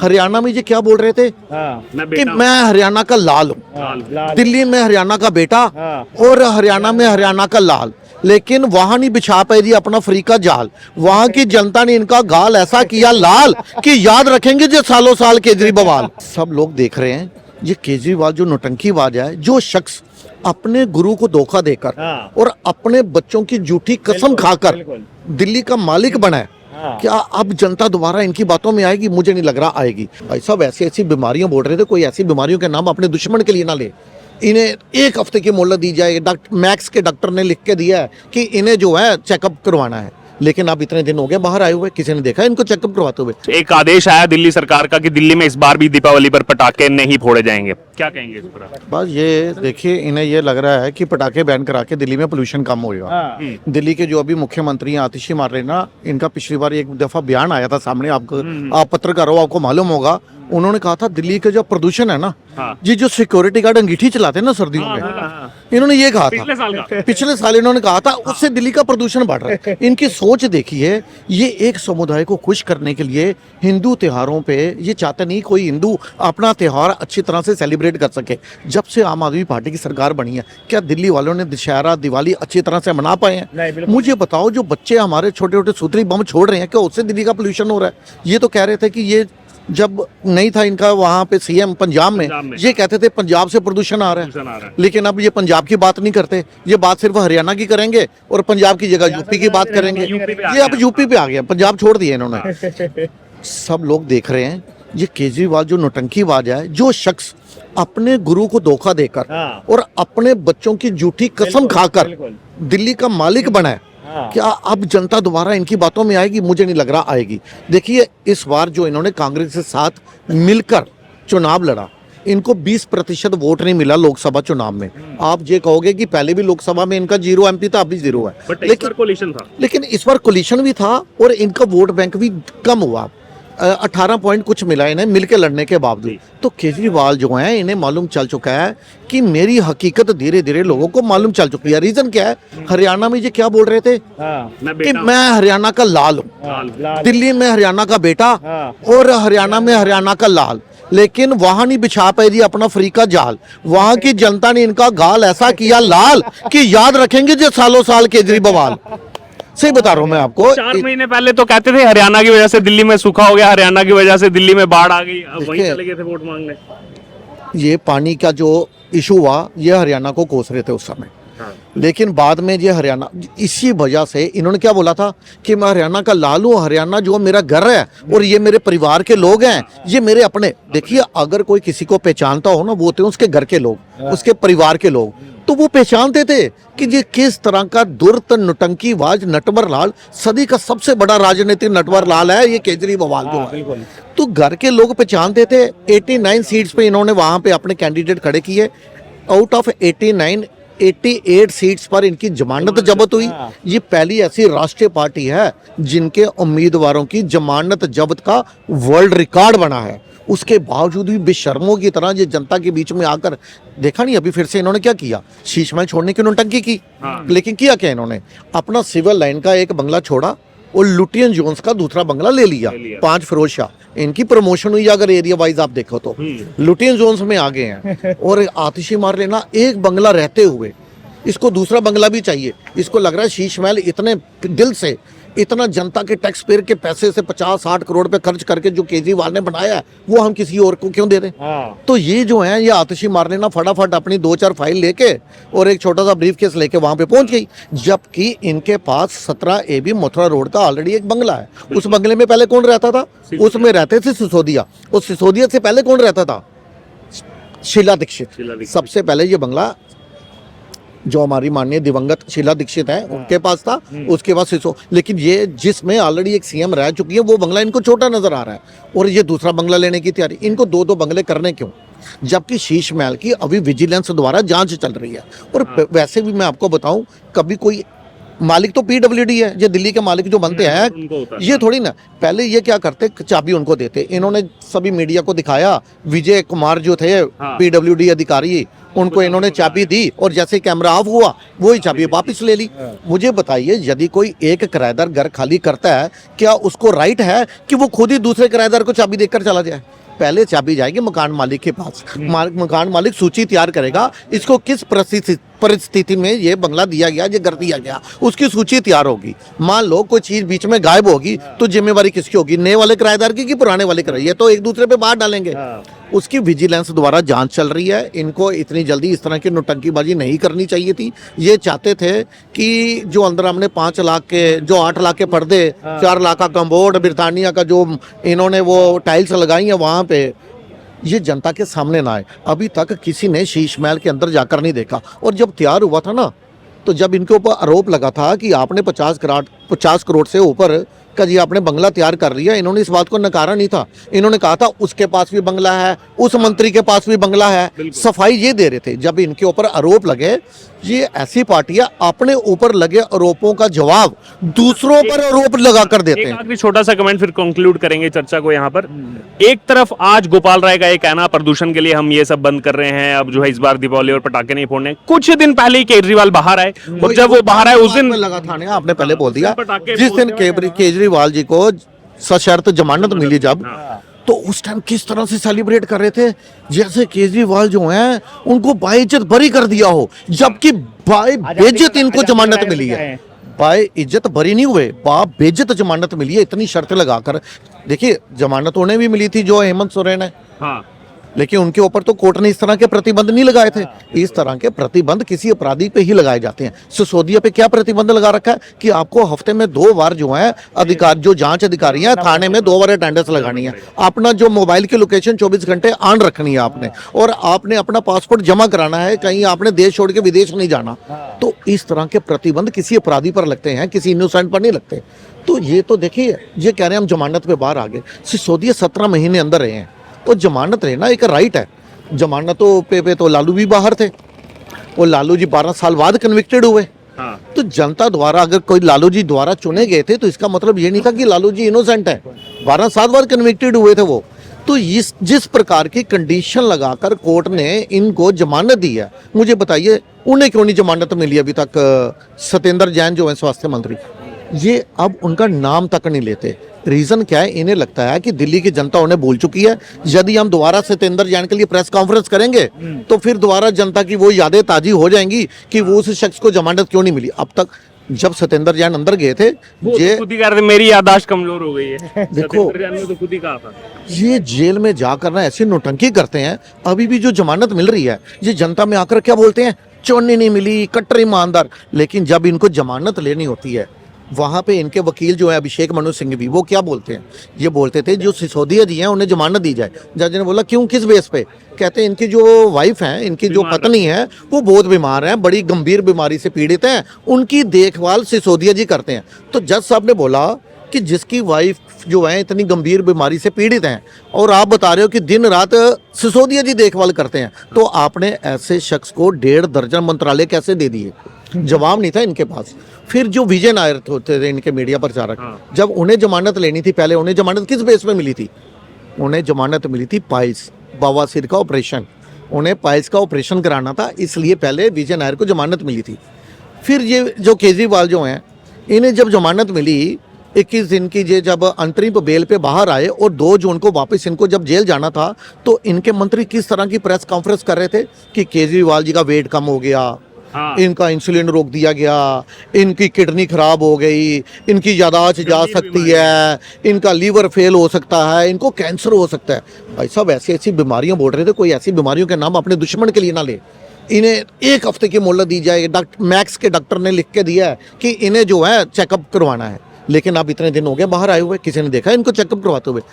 हरियाणा में ये क्या बोल रहे थे कि मैं हरियाणा का लाल हूँ, दिल्ली में हरियाणा का बेटा और हरियाणा में हरियाणा का लाल। लेकिन वहां नहीं बिछा पाई थी अपना फ्री का जाल। वहां की जनता ने इनका गाल ऐसा किया लाल कि याद रखेंगे जो सालों साल केजरीवाल। सब लोग देख रहे हैं ये केजरीवाल जो नौटंकीबाज है, जो शख्स अपने गुरु को धोखा देकर और अपने बच्चों की झूठी कसम खाकर दिल्ली का मालिक बना है, क्या अब जनता दोबारा इनकी बातों में आएगी? मुझे नहीं लग रहा आएगी। भाई साहब ऐसी ऐसी बीमारियां बोल रहे थे, कोई ऐसी बीमारियों के नाम अपने दुश्मन के लिए ना ले। इन्हें एक हफ्ते की मोहलत दी जाए। मैक्स के डॉक्टर ने लिख के दिया है कि इन्हें जो है चेकअप करवाना है, लेकिन अब इतने दिन हो गए बाहर आए हुए, किसी ने देखा इनको चेकअप करवाते हुए? एक आदेश आया दिल्ली सरकार का कि दिल्ली में इस बार भी दीपावली पर पटाखे नहीं फोड़े जाएंगे, क्या कहेंगे इस पर? बस ये देखिए, इन्हें ये लग रहा है कि पटाखे बैन करा के दिल्ली में पोल्यूशन कम होगा। दिल्ली के जो अभी मुख्यमंत्री हैं आतिशी मारलेना, इनका पिछली बार एक दफा बयान आया था सामने, आपको आप पत्रकार हो, आपको मालूम होगा। उन्होंने कहा था दिल्ली का जो प्रदूषण है ना, ये जो सिक्योरिटी गार्ड अंगीठी चलाते हैं ना सर्दियों में, इन्होंने ये कहा था पिछले साल इन्होंने कहा था, उससे दिल्ली का प्रदूषण बढ़ रहा है। इनकी सोच देखिए, ये एक समुदाय को खुश करने के लिए हिंदू त्योहारों पे ये चाहते नहीं कोई हिंदू अपना त्योहार अच्छी तरह से सेलिब्रेट कर सके। जब से आम आदमी पार्टी की सरकार बनी है, क्या दिल्ली वालों ने दशहरा दिवाली अच्छी तरह से मना पाए हैं? मुझे बताओ, जो बच्चे हमारे छोटे छोटे सूतरी बम छोड़ रहे हैं, क्या उससे दिल्ली का पोल्यूशन हो रहा है? ये तो कह रहे थे कि ये जब नहीं था इनका वहां पे सीएम पंजाब में, ये कहते थे पंजाब से प्रदूषण आ रहा है, लेकिन अब ये पंजाब की बात नहीं करते, ये बात सिर्फ हरियाणा की करेंगे और पंजाब की जगह यूपी की बात करेंगे। ये अब यूपी पे आ गया, पंजाब छोड़ दिया इन्होंने। सब लोग देख रहे हैं ये केजरीवाल जो नौटंकीबाज है, जो शख्स अपने गुरु को धोखा देकर और अपने बच्चों की झूठी कसम खाकर दिल्ली का मालिक बना है, क्या अब जनता दोबारा इनकी बातों में आएगी? मुझे नहीं लग रहा आएगी। देखिए, इस बार जो इन्होंने कांग्रेस के साथ मिलकर चुनाव लड़ा, इनको 20% वोट नहीं मिला लोकसभा चुनाव में। आप ये कहोगे कि पहले भी लोकसभा में इनका 0 MP था, अभी 0 है, लेकिन इस बार कोलिशन भी था और इनका वोट बैंक भी कम हुआ। 18 पॉइंट कुछ मिला इन्हें मिलकर लड़ने के बावजूद। तो केजरीवाल जो है, इन्हें मालूम चल चुका है कि मेरी हकीकत धीरे धीरे लोगों को मालूम चल चुकी है। रीजन क्या है? हरियाणा में ये क्या बोल रहे थे कि मैं हरियाणा का लाल हूँ, दिल्ली में हरियाणा का बेटा और हरियाणा में हरियाणा का लाल। लेकिन वहां नहीं बिछा पाई थी अपना फ्री का जाल। वहां की जनता ने इनका गाल ऐसा किया लाल कि याद रखेंगे जो सालों साल केजरीवाल। सही बता रहा हूं मैं आपको। 4 महीने पहले तो कहते थे हरियाणा की वजह से दिल्ली में सूखा हो गया, हरियाणा की वजह से दिल्ली में बाढ़ आ गई, अब वहीं चले गए थे वोट मांगने। ये पानी का जो इशू हुआ, ये हरियाणा को कोस रहे थे उस समय, लेकिन बाद में ये हरियाणा, इसी वजह से इन्होंने क्या बोला था कि मैं हरियाणा का लाल हूं, हरियाणा जो मेरा घर है और ये मेरे परिवार के लोग हैं, ये मेरे अपने। देखिए, अगर कोई किसी को पहचानता हो ना, वो होते हैं उसके घर के लोग, उसके परिवार के लोग। तो वो पहचानते थे कि ये किस तरह का दुर्त नौटंकीबाज नटवर लाल, सदी का सबसे बड़ा राजनीतिक नटवर लाल है ये केजरीवाल जो है। तो घर के लोग पहचानते थे। 89 सीट्स पे इन्होंने वहां पे अपने कैंडिडेट खड़े किए। आउट ऑफ 88 सीट्स पर इनकी जमानत जब्त हुई। ये पहली ऐसी राष्ट्रीय पार्टी है जिनके उम्मीदवारों की जमानत जब्त का वर्ल्ड रिकॉर्ड बना है। उसके बावजूद भी बेशर्मों की तरह ये जनता के बीच में आकर, देखा नहीं अभी फिर से इन्होंने क्या किया? शीश महल छोड़ने की नौटंकी की। लेकिन किया क्या इन्होंने? अपना सिविल लाइन का एक बंगला छोड़ा और लुटियन जोन्स का दूसरा बंगला ले लिया। 5 फिरोज शाह, इनकी प्रमोशन हुई अगर एरिया वाइज आप देखो तो लुटियन जोन्स में आ गए हैं। और आतिशी मारलेना एक बंगला रहते हुए इसको दूसरा बंगला भी चाहिए। इसको लग रहा है शीश महल इतने दिल से, इतना जनता के टैक्स पेयर के पैसे से 50-60 करोड़ पे खर्च करके जो केजरीवाल ने बनाया है, वो हम किसी और को क्यों दे दें? तो ये जो है, ये आतिशी मारलेना फटाफट अपनी 2-4 फाइल लेके और एक छोटा सा ब्रीफ केस लेके वहां पे पहुंच गई। जबकि इनके पास 17 AB मथुरा रोड का ऑलरेडी एक बंगला है। उस बंगले में पहले कौन रहता था? उसमें रहते थे सिसोदिया। उस सिसोदिया से पहले कौन रहता था? शीला दीक्षित। सबसे पहले ये बंगला जो हमारी माननीय दिवंगत शीला दीक्षित है उनके पास था, उसके बाद सिसो। लेकिन ये जिसमें ऑलरेडी एक सीएम रह चुकी है, वो बंगला इनको छोटा नजर आ रहा है और ये दूसरा बंगला लेने की तैयारी। इनको 2-2 बंगले करने क्यों? जबकि शीश महल की अभी विजिलेंस द्वारा जांच चल रही है। और वैसे भी मैं आपको बताऊं, कभी कोई मालिक तो PWD है, ये दिल्ली के मालिक जो बनते हैं, ये थोड़ी ना। पहले ये क्या करते, चाबी उनको देते। इन्होंने सभी मीडिया को दिखाया, विजय कुमार जो थे PWD अधिकारी, उनको इन्होंने चाबी दी और जैसे कैमरा ऑफ हुआ वही चाबी वापस ले ली। मुझे बताइए, यदि कोई एक किराएदार घर खाली करता है, क्या उसको राइट है कि वो खुद ही दूसरे किराएदार को चाबी देकर चला जाए? पहले चाबी जाएगी मकान मालिक के पास, मकान मालिक सूची तैयार करेगा, इसको किस परिस्थिति में ये बंगला दिया गया, ये घर दिया गया, उसकी सूची तैयार होगी। मान लो कोई चीज बीच में गायब होगी तो जिम्मेवारी किसकी होगी? नए वाले किराएदार की कि पुराने वाले किराए? ये तो एक दूसरे पे बात डालेंगे। उसकी विजिलेंस द्वारा जांच चल रही है। इनको इतनी जल्दी इस तरह की नौटंकीबाजी नहीं करनी चाहिए थी। ये चाहते थे कि जो अंदर हमने 5 लाख के, जो 8 लाख के पर्दे, 4 लाख का कम्बोर्ड, ब्रिटानिया का जो इन्होंने वो टाइल्स लगाई है वहाँ पे, ये जनता के सामने ना आए। अभी तक किसी ने शीश महल के अंदर जाकर नहीं देखा। और जब तैयार हुआ था ना, तो जब इनके ऊपर आरोप लगा था कि आपने 50 करोड़ से ऊपर का जी आपने बंगला तैयार कर लिया, इन्होंने इस बात को नकारा नहीं था। इन्होंने कहा था उसके पास भी बंगला है, उस मंत्री के पास भी बंगला है, सफाई ये दे रहे थे। जब इनके ऊपर आरोप लगे, ये ऐसी पार्टियां अपने ऊपर लगे आरोपों का जवाब दूसरों पर आरोप लगा कर देते एक हैं। आखिरी छोटा सा कमेंट फिर कंक्लूड करेंगे चर्चा को यहाँ पर। एक तरफ आज गोपाल राय का ये कहना, प्रदूषण के लिए हम ये सब बंद कर रहे हैं, अब जो है इस बार दीपावली और पटाखे नहीं फोड़ने। कुछ दिन पहले ही केजरीवाल बाहर आए और जब वो बाहर आए उस दिन लगा था ना, आपने पहले बोल दिया, पटाखे जिस दिन केजरीवाल जी को सशर्त जमानत मिली जब, तो उस टाइम किस तरह से सेलिब्रेट कर रहे थे, जैसे केजरीवाल जो हैं उनको बाइज्जत बरी कर दिया हो, जबकि बाय बेइज्जत इनको जमानत मिली है। बाय इज्जत बरी नहीं हुए, बाप बेइज्जत जमानत मिली है, इतनी शर्तें लगाकर। देखिए, जमानत उन्हें भी मिली थी जो हेमंत सोरेन है, हाँ, लेकिन उनके ऊपर तो कोर्ट ने इस तरह के प्रतिबंध नहीं लगाए थे। इस तरह के प्रतिबंध किसी अपराधी पे ही लगाए जाते हैं। सिसोदिया पे क्या प्रतिबंध लगा रखा है कि आपको हफ्ते में 2 बार जो है अधिकार, जो जांच अधिकारी हैं थाने में 2 बार अटेंडेंस लगानी है, अपना जो मोबाइल की लोकेशन 24 घंटे ऑन रखनी है आपने, और आपने अपना पासपोर्ट जमा कराना है, कहीं आपने देश छोड़ के विदेश नहीं जाना। तो इस तरह के प्रतिबंध किसी अपराधी पर लगते हैं, किसी इनोसेंट पर नहीं लगते। तो ये तो देखिए, ये कह रहे हैं हम जमानत पे बाहर आ गए। सिसोदिया 17 महीने अंदर रहे हैं, तो जमानत लेना एक राइट है। जमानतों पे तो लालू भी बाहर थे, और लालू जी 12 साल बाद कन्विक्टेड हुए। हाँ। तो जनता द्वारा अगर कोई लालू जी द्वारा चुने गए थे, तो इसका मतलब ये नहीं था कि लालू जी इनोसेंट है। 12 साल बाद कन्विक्टेड हुए थे वो। तो इस जिस प्रकार की कंडीशन लगाकर कोर्ट ने इनको जमानत दी है, मुझे बताइए उन्हें क्यों नहीं जमानत मिली अभी तक? सत्येंद्र जैन जो है स्वास्थ्य मंत्री, ये अब उनका नाम तक नहीं लेते। रीजन क्या है? इन्हें लगता है कि दिल्ली की जनता उन्हें भूल चुकी है। यदि हम दोबारा सत्येंद्र जैन के लिए प्रेस कॉन्फ्रेंस करेंगे तो फिर दोबारा जनता की वो यादें ताजी हो जाएंगी कि वो उस शख्स को जमानत क्यों नहीं मिली। अब तक जब सत्येंद्र जैन अंदर गए थे, ये खुद ही कह रहे थे मेरी याददाश्त कमजोर हो गई है। देखो, सत्येंद्र जैन ने तो खुद ही कहा था। ये जेल में जाकर ना ऐसी नौटंकी करते हैं। अभी भी जो जमानत मिल रही है, ये जनता में आकर क्या बोलते हैं? चोनी नहीं मिली, कट्टर ईमानदार। लेकिन जब इनको जमानत लेनी होती है, वहाँ पे इनके वकील जो है अभिषेक मनु सिंघवी, वो क्या बोलते हैं? ये बोलते थे जो सिसोदिया जी हैं उन्हें जमानत दी जाए। जज ने बोला क्यों, किस बेस पे? कहते हैं इनकी जो वाइफ हैं, इनकी जो पत्नी है, वो बहुत बीमार हैं, बड़ी गंभीर बीमारी से पीड़ित हैं, उनकी देखभाल सिसोदिया जी करते हैं। तो जज साहब ने बोला कि जिसकी वाइफ जो है इतनी गंभीर बीमारी से पीड़ित हैं और आप बता रहे हो कि दिन रात सिसोदिया जी देखभाल करते हैं, तो आपने ऐसे शख्स को 1.5 दर्जन मंत्रालय कैसे दे दिए? जवाब नहीं था इनके पास। फिर जो विजय नायर होते थे इनके मीडिया प्रचारक, जब उन्हें जमानत लेनी थी, पहले उन्हें जमानत किस बेस पे मिली थी? उन्हें जमानत मिली थी पाइल्स, बवासीर का ऑपरेशन, उन्हें पाइल्स का ऑपरेशन कराना था, इसलिए पहले विजय नायर को जमानत मिली थी। फिर ये जो केजरीवाल जो हैं, इन्हें जब जमानत मिली 21 दिन की, ये जब अंतरिम बेल पे बाहर आए और 2 जून को वापस इनको जब जेल जाना था, तो इनके मंत्री किस तरह की प्रेस कॉन्फ्रेंस कर रहे थे कि केजरीवाल जी का वेट कम हो गया, हाँ। इनका इंसुलिन रोक दिया गया, इनकी किडनी खराब हो गई, इनकी यादाश्त जा सकती है, इनका लीवर फेल हो सकता है, इनको कैंसर हो सकता है। भाई साहब, ऐसी ऐसी बीमारियां बोल रहे थे, कोई ऐसी बीमारियों के नाम अपने दुश्मन के लिए ना ले। इन्हें 1 हफ्ते की मोहलत दी जाए। मैक्स के डॉक्टर ने लिख के दिया है कि इन्हें जो है चेकअप करवाना है, लेकिन अब इतने दिन हो गए बाहर आए हुए, किसी ने देखा इनको चेकअप करवाते हुए?